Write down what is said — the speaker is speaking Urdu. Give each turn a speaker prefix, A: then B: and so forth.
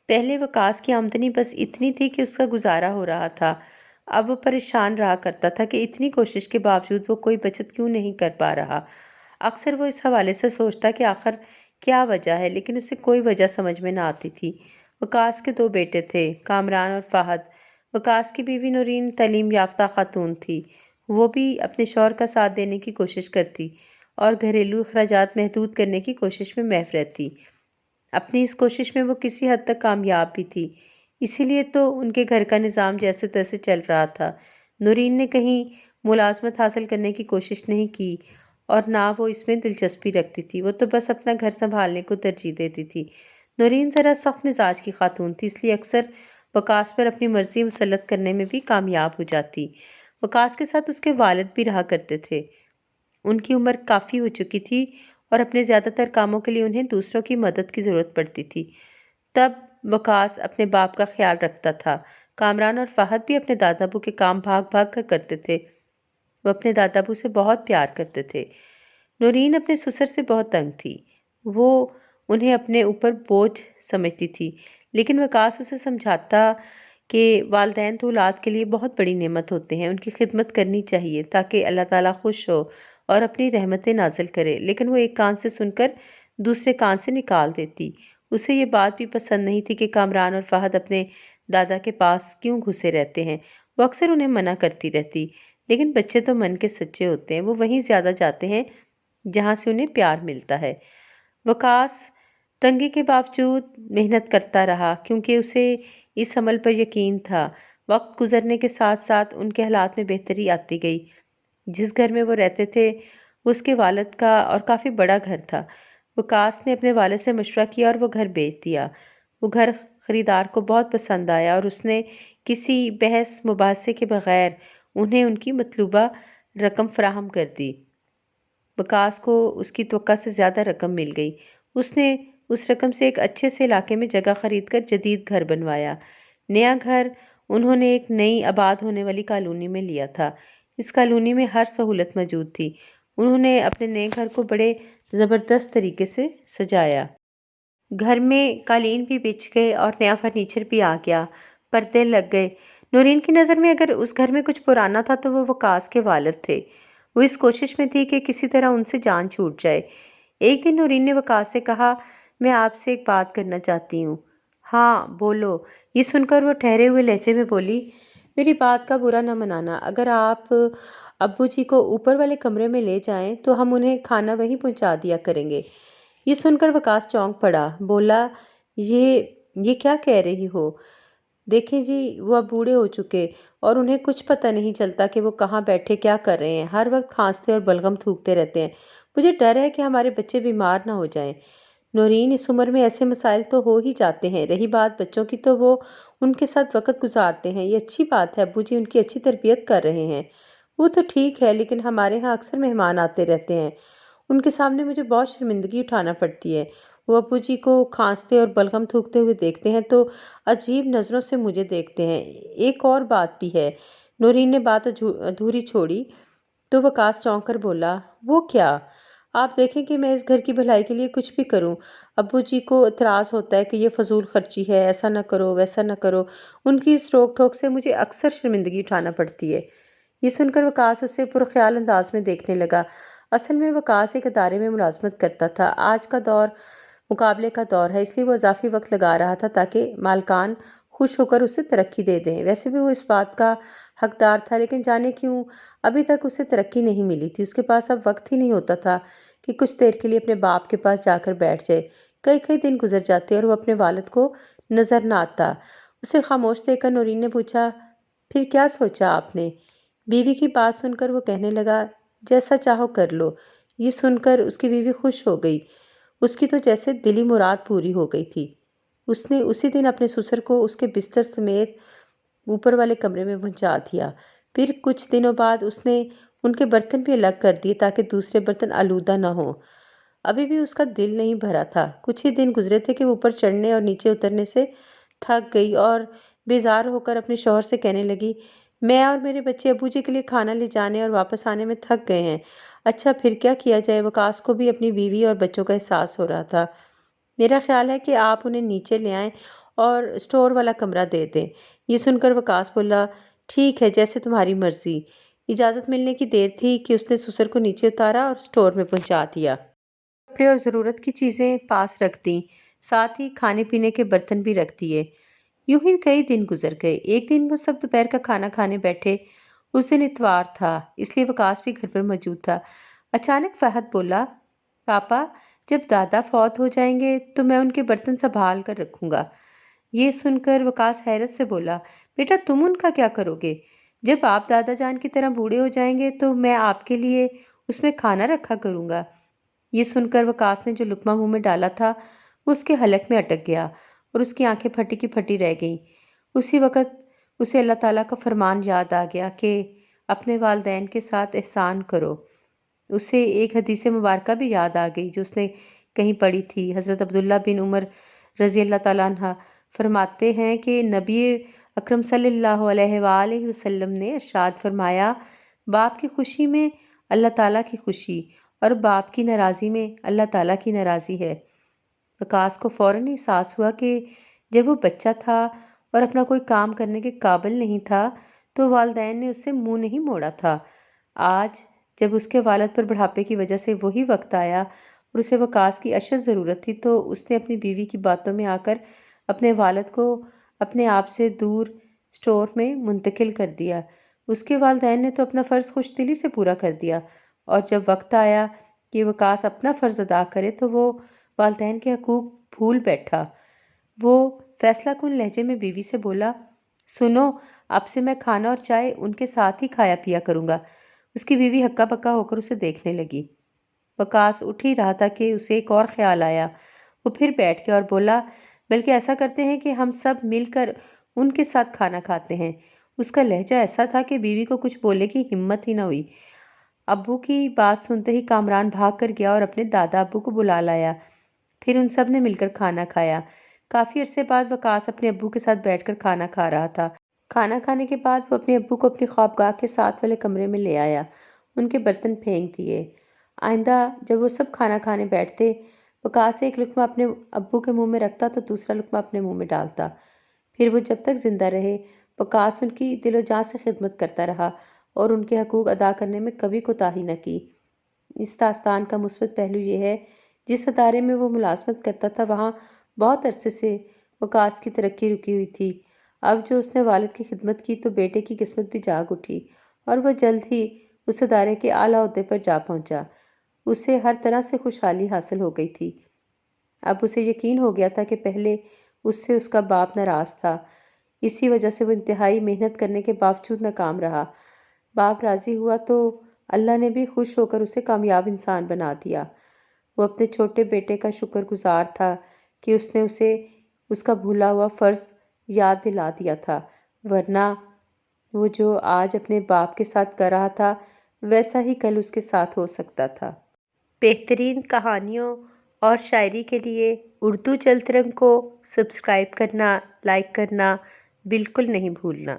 A: پہلے وقاص کی آمدنی بس اتنی تھی کہ اس کا گزارا ہو رہا تھا۔ اب وہ پریشان رہا کرتا تھا کہ اتنی کوشش کے باوجود وہ کوئی بچت کیوں نہیں کر پا رہا۔ اکثر وہ اس حوالے سے سوچتا کہ آخر کیا وجہ ہے، لیکن اسے کوئی وجہ سمجھ میں نہ آتی تھی۔ وقاص کے دو بیٹے تھے، کامران اور فہد۔ وقاص کی بیوی نورین تعلیم یافتہ خاتون تھی۔ وہ بھی اپنے شوہر کا ساتھ دینے کی کوشش کرتی اور گھریلو اخراجات محدود کرنے کی کوشش میں محو رہتی۔ اپنی اس کوشش میں وہ کسی حد تک کامیاب بھی تھی، اسی لیے تو ان کے گھر کا نظام جیسے تیسے چل رہا تھا۔ نورین نے کہیں ملازمت حاصل کرنے کی کوشش نہیں کی اور نہ وہ اس میں دلچسپی رکھتی تھی، وہ تو بس اپنا گھر سنبھالنے کو ترجیح دیتی تھی۔ نورین ذرا سخت مزاج کی خاتون تھی، اس لیے اکثر وقاص پر اپنی مرضی مسلط کرنے میں بھی کامیاب ہو جاتی۔ وقاص کے ساتھ اس کے والد بھی رہا کرتے تھے۔ ان کی عمر کافی ہو چکی تھی اور اپنے زیادہ تر کاموں کے لیے انہیں دوسروں کی مدد کی ضرورت پڑتی تھی۔ تب وقاص اپنے باپ کا خیال رکھتا تھا۔ کامران اور فہد بھی اپنے دادا ابو کے کام بھاگ بھاگ کر کرتے تھے۔ وہ اپنے دادا ابو سے بہت پیار کرتے تھے۔ نورین اپنے سسر سے بہت تنگ تھی۔ وہ انہیں اپنے اوپر بوجھ سمجھتی تھی، لیکن وقاص اسے سمجھاتا کہ والدین تو اولاد کے لیے بہت بڑی نعمت ہوتے ہیں، ان کی خدمت کرنی چاہیے تاکہ اللہ تعالیٰ خوش ہو اور اپنی رحمتیں نازل کرے، لیکن وہ ایک کان سے سن کر دوسرے کان سے نکال دیتی۔ اسے یہ بات بھی پسند نہیں تھی کہ کامران اور فہد اپنے دادا کے پاس کیوں گھسے رہتے ہیں۔ وہ اکثر انہیں منع کرتی رہتی، لیکن بچے تو من کے سچے ہوتے ہیں، وہ وہیں زیادہ جاتے ہیں جہاں سے انہیں پیار ملتا ہے۔ وقاص تنگی کے باوجود محنت کرتا رہا کیونکہ اسے اس عمل پر یقین تھا۔ وقت گزرنے کے ساتھ ساتھ ان کے حالات میں بہتری آتی گئی۔ جس گھر میں وہ رہتے تھے وہ اس کے والد کا اور کافی بڑا گھر تھا۔ وقاص نے اپنے والد سے مشورہ کیا اور وہ گھر بیچ دیا۔ وہ گھر خریدار کو بہت پسند آیا اور اس نے کسی بحث مباحثے کے بغیر انہیں ان کی مطلوبہ رقم فراہم کر دی۔ وقاص کو اس کی توقع سے زیادہ رقم مل گئی۔ اس نے اس رقم سے ایک اچھے سے علاقے میں جگہ خرید کر جدید گھر بنوایا۔ نیا گھر انہوں نے ایک نئی آباد ہونے والی کالونی میں لیا تھا۔ اس کالونی میں ہر سہولت موجود تھی۔ انہوں نے اپنے نئے گھر کو بڑے زبردست طریقے سے سجایا۔ گھر میں قالین بھی بچھ گئے اور نیا فرنیچر بھی آ گیا، پردے لگ گئے۔ نورین کی نظر میں اگر اس گھر میں کچھ پرانا تھا تو وہ وقاص کے والد تھے۔ وہ اس کوشش میں تھی کہ کسی طرح ان سے جان چھوٹ جائے۔ ایک دن نورین نے وقاص سے کہا، میں آپ سے ایک بات کرنا چاہتی ہوں۔ ہاں بولو۔ یہ سن کر وہ ٹھہرے ہوئے لہجے میں بولی، میری بات کا برا نہ منانا، اگر آپ ابو جی کو اوپر والے کمرے میں لے جائیں تو ہم انہیں کھانا وہیں پہنچا دیا کریں گے۔ یہ سن کر وقاص چونک پڑا، بولا، یہ کیا کہہ رہی ہو؟ دیکھیں جی، وہ اب بوڑھے ہو چکے اور انہیں کچھ پتہ نہیں چلتا کہ وہ کہاں بیٹھے کیا کر رہے ہیں، ہر وقت کھانستے اور بلغم تھوکتے رہتے ہیں۔ مجھے ڈر ہے کہ ہمارے بچے بیمار نہ ہو جائیں۔ نورین، اس عمر میں ایسے مسائل تو ہو ہی جاتے ہیں، رہی بات بچوں کی تو وہ ان کے ساتھ وقت گزارتے ہیں، یہ اچھی بات ہے، ابو جی ان کی اچھی تربیت کر رہے ہیں۔ وہ تو ٹھیک ہے، لیکن ہمارے ہاں اکثر مہمان آتے رہتے ہیں، ان کے سامنے مجھے بہت شرمندگی اٹھانا پڑتی ہے۔ وہ ابو جی کو کھانستے اور بلغم تھوکتے ہوئے دیکھتے ہیں تو عجیب نظروں سے مجھے دیکھتے ہیں۔ ایک اور بات بھی ہے۔ نورین نے بات ادھوری چھوڑی تو وقاص چونک کر بولا، وہ کیا؟ آپ دیکھیں کہ میں اس گھر کی بھلائی کے لیے کچھ بھی کروں، ابو جی کو اعتراض ہوتا ہے کہ یہ فضول خرچی ہے، ایسا نہ کرو ویسا نہ کرو، ان کی اس روک ٹوک سے مجھے اکثر شرمندگی اٹھانا پڑتی ہے۔ یہ سن کر وقاص اسے پرخیال انداز میں دیکھنے لگا۔ اصل میں وقاص ایک ادارے میں ملازمت کرتا تھا۔ آج کا دور مقابلے کا دور ہے، اس لیے وہ اضافی وقت لگا رہا تھا تاکہ مالکان خوش ہو کر اسے ترقی دے دیں۔ ویسے بھی وہ اس بات کا حقدار تھا، لیکن جانے کیوں ابھی تک اسے ترقی نہیں ملی تھی۔ اس کے پاس اب وقت ہی نہیں ہوتا تھا کہ کچھ دیر کے لیے اپنے باپ کے پاس جا کر بیٹھ جائے۔ کئی کئی دن گزر جاتے اور وہ اپنے والد کو نظر نہ آتا۔ اسے خاموش دیکھ کر نورین نے پوچھا، پھر کیا سوچا آپ نے؟ بیوی کی بات سن کر وہ کہنے لگا، جیسا چاہو کر لو۔ یہ سن کر اس کی بیوی خوش ہو گئی۔ اس کی تو جیسے دلی مراد پوری ہو گئی تھی۔ اس نے اسی دن اپنے سسر کو اس کے بستر سمیت اوپر والے کمرے میں پہنچا دیا۔ پھر کچھ دنوں بعد اس نے ان کے برتن بھی الگ کر دیے تاکہ دوسرے برتن آلودہ نہ ہوں۔ ابھی بھی اس کا دل نہیں بھرا تھا۔ کچھ ہی دن گزرے تھے کہ وہ اوپر چڑھنے اور نیچے اترنے سے تھک گئی اور بیزار ہو کر اپنے شوہر سے کہنے لگی، میں اور میرے بچے ابو جی کے لیے کھانا لے جانے اور واپس آنے میں تھک گئے ہیں۔ اچھا پھر کیا کیا جائے؟ وقاص کو بھی اپنی بیوی اور بچوں کا احساس ہو رہا تھا۔ میرا خیال ہے کہ آپ انہیں نیچے لے آئیں اور اسٹور والا کمرہ دے دیں۔ یہ سن کر وقاص بولا، ٹھیک ہے، جیسے تمہاری مرضی۔ اجازت ملنے کی دیر تھی کہ اس نے سسر کو نیچے اتارا اور اسٹور میں پہنچا دیا۔ کپڑے اور ضرورت کی چیزیں پاس رکھ دیں، ساتھ ہی کھانے پینے کے برتن بھی رکھ دیے۔ یوں ہی کئی دن گزر گئے۔ ایک دن وہ سب دوپہر کا کھانا کھانے بیٹھے۔ اس دن اتوار تھا، اس لیے وقاص بھی گھر پر موجود تھا۔ اچانک فہد بولا، پاپا، جب دادا فوت ہو جائیں گے تو میں ان کے برتن سنبھال کر رکھوں گا۔ یہ سن کر وقاص حیرت سے بولا، بیٹا تم ان کا کیا کرو گے؟ جب آپ دادا جان کی طرح بوڑھے ہو جائیں گے تو میں آپ کے لیے اس میں کھانا رکھا کروں گا۔ یہ سن کر وقاص نے جو لقمہ منہ میں ڈالا تھا وہ اس کے حلق میں اٹک گیا اور اس کی آنکھیں پھٹی کی پھٹی رہ گئیں۔ اسی وقت اسے اللہ تعالیٰ کا فرمان یاد آ گیا کہ اپنے والدین کے ساتھ احسان کرو۔ اسے ایک حدیث مبارکہ بھی یاد آ گئی جو اس نے کہیں پڑھی تھی۔ حضرت عبداللہ بن عمر رضی اللہ تعالیٰ عنہ فرماتے ہیں کہ نبی اکرم صلی اللہ علیہ وآلہ وسلم نے ارشاد فرمایا، باپ کی خوشی میں اللہ تعالیٰ کی خوشی اور باپ کی ناراضی میں اللہ تعالیٰ کی ناراضی ہے۔ وقاص کو فوراً احساس ہوا کہ جب وہ بچہ تھا اور اپنا کوئی کام کرنے کے قابل نہیں تھا تو والدین نے اس سے منہ نہیں موڑا تھا۔ آج جب اس کے والد پر بڑھاپے کی وجہ سے وہی وقت آیا اور اسے وقاص کی اشد ضرورت تھی تو اس نے اپنی بیوی کی باتوں میں آ کر اپنے والد کو اپنے آپ سے دور اسٹور میں منتقل کر دیا۔ اس کے والدین نے تو اپنا فرض خوش دلی سے پورا کر دیا، اور جب وقت آیا کہ وقاص اپنا فرض ادا کرے تو وہ والدین کے حقوق بھول بیٹھا۔ وہ فیصلہ کن لہجے میں بیوی سے بولا، سنو، اب سے میں کھانا اور چائے ان کے ساتھ ہی کھایا پیا کروں گا۔ اس کی بیوی ہکا بکا ہو کر اسے دیکھنے لگی۔ وقاص اٹھ ہی رہا تھا کہ اسے ایک اور خیال آیا۔ وہ پھر بیٹھ گیا اور بولا، بلکہ ایسا کرتے ہیں کہ ہم سب مل کر ان کے ساتھ کھانا کھاتے ہیں۔ اس کا لہجہ ایسا تھا کہ بیوی کو کچھ بولنے کی ہمت ہی نہ ہوئی۔ ابو کی بات سنتے ہی کامران بھاگ کر گیا اور اپنے دادا ابو کو بلا لایا۔ پھر ان سب نے مل کر کھانا کھایا۔ کافی عرصے بعد وقاص اپنے ابو کے ساتھ بیٹھ کر کھانا کھا رہا تھا۔ کھانا کھانے کے بعد وہ اپنے ابو کو اپنی خوابگاہ کے ساتھ والے کمرے میں لے آیا، ان کے برتن پھینک دیے۔ آئندہ جب وہ سب کھانا کھانے بیٹھتے، وقاص ایک لقمہ اپنے ابو کے منہ میں رکھتا تو دوسرا لقمہ اپنے منہ میں ڈالتا۔ پھر وہ جب تک زندہ رہے وقاص ان کی دل و جان سے خدمت کرتا رہا اور ان کے حقوق ادا کرنے میں کبھی کوتاہی نہ کی۔ اس داستان کا مثبت پہلو یہ ہے، جس ادارے میں وہ ملازمت کرتا تھا وہاں بہت عرصے سے وقاص کی ترقی رکی ہوئی تھی۔ اب جو اس نے والد کی خدمت کی تو بیٹے کی قسمت بھی جاگ اٹھی اور وہ جلد ہی اس ادارے کے اعلیٰ عہدے پر جا پہنچا۔ اسے ہر طرح سے خوشحالی حاصل ہو گئی تھی۔ اب اسے یقین ہو گیا تھا کہ پہلے اس سے اس کا باپ ناراض تھا، اسی وجہ سے وہ انتہائی محنت کرنے کے باوجود ناکام رہا۔ باپ راضی ہوا تو اللہ نے بھی خوش ہو کر اسے کامیاب انسان بنا دیا۔ وہ اپنے چھوٹے بیٹے کا شکر گزار تھا کہ اس نے اسے اس کا بھولا ہوا فرض یاد دلا دیا تھا، ورنہ وہ جو آج اپنے باپ کے ساتھ کر رہا تھا ویسا ہی کل اس کے ساتھ ہو سکتا تھا۔ بہترین کہانیوں اور شاعری کے لیے اردو جلد رنگ کو سبسکرائب کرنا، لائک کرنا بالکل نہیں بھولنا۔